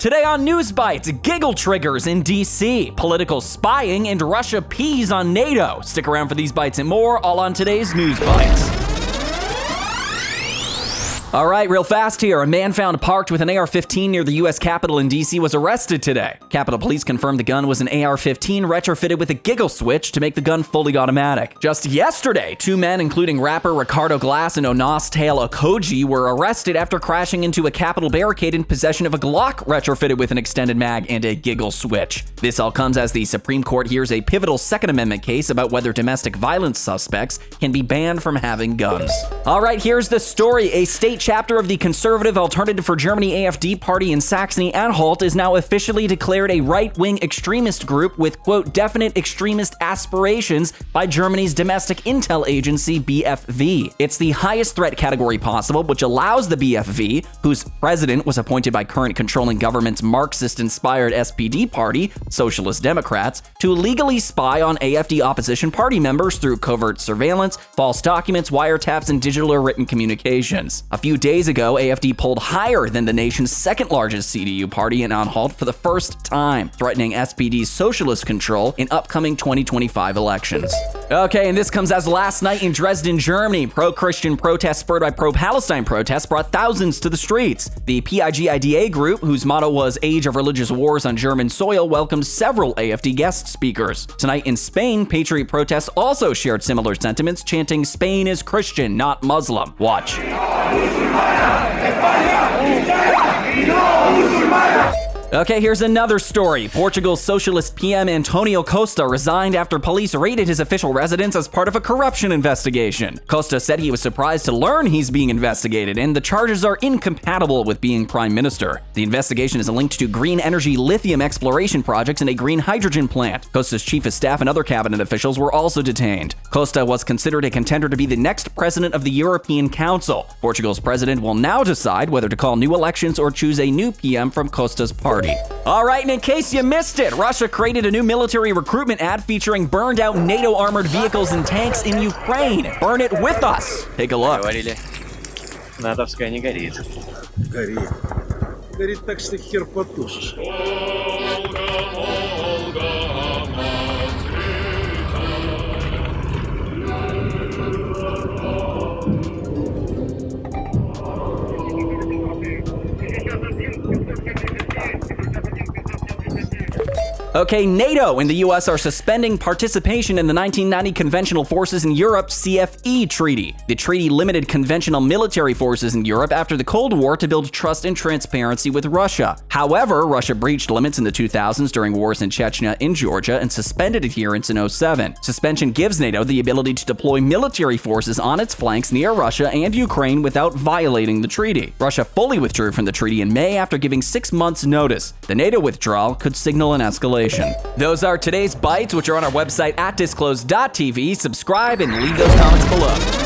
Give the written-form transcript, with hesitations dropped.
Today on Newsbytes, Giggle-triggers in D.C., political spying, and Russia pees on NATO. Stick around for these bites and more, all on today's Newsbytes. All right, real fast here. A man found parked with an AR-15 near the U.S. Capitol in D.C. was arrested today. Capitol Police confirmed the gun was an AR-15 retrofitted with a giggle switch to make the gun fully automatic. Just yesterday, two men, including rapper Ricardo Glass and Onas Tail Okoji, were arrested after crashing into a Capitol barricade in possession of a Glock retrofitted with an extended mag and a giggle switch. This all comes as the Supreme Court hears a pivotal Second Amendment case about whether domestic violence suspects can be banned from having guns. All right, here's the story. A state chapter of the conservative Alternative for Germany AfD party in Saxony-Anhalt is now officially declared a right-wing extremist group with, quote, definite extremist aspirations by Germany's domestic intel agency BFV. It's the highest threat category possible, which allows the BFV, whose president was appointed by current controlling government's Marxist-inspired SPD party, Socialist Democrats, to legally spy on AfD opposition party members through covert surveillance, false documents, wiretaps, and digital or written communications. A few days ago, AfD polled higher than the nation's second largest CDU party in Anhalt for the first time, threatening SPD's socialist control in upcoming 2025 elections. Okay, and this comes as last night in Dresden, Germany. Pro-Christian protests spurred by pro-Palestine protests brought thousands to the streets. The PIGIDA group, whose motto was Age of Religious Wars on German soil, welcomed several AfD guest speakers. Tonight in Spain, Patriot protests also shared similar sentiments, chanting Spain is Christian, not Muslim. Watch. Okay, here's another story. Portugal's Socialist PM Antonio Costa resigned after police raided his official residence as part of a corruption investigation. Costa said he was surprised to learn he's being investigated, and the charges are incompatible with being prime minister. The investigation is linked to green energy lithium exploration projects and a green hydrogen plant. Costa's chief of staff and other cabinet officials were also detained. Costa was considered a contender to be the next president of the European Council. Portugal's president will now decide whether to call new elections or choose a new PM from Costa's party. All right, and in case you missed it, Russia created a new military recruitment ad featuring burned out NATO armored vehicles and tanks in Ukraine. Burn it with us. Take a look. Натовская не горит. Горит. Горит так, что хер потушишь. Okay, NATO and the U.S. are suspending participation in the 1990 Conventional Forces in Europe CFE treaty. The treaty limited conventional military forces in Europe after the Cold War to build trust and transparency with Russia. However, Russia breached limits in the 2000s during wars in Chechnya and Georgia and suspended adherence in 2007. Suspension gives NATO the ability to deploy military forces on its flanks near Russia and Ukraine without violating the treaty. Russia fully withdrew from the treaty in May after giving 6 months' notice. The NATO withdrawal could signal an escalation. Those are today's bites, which are on our website at Disclose.tv. Subscribe and leave those comments below.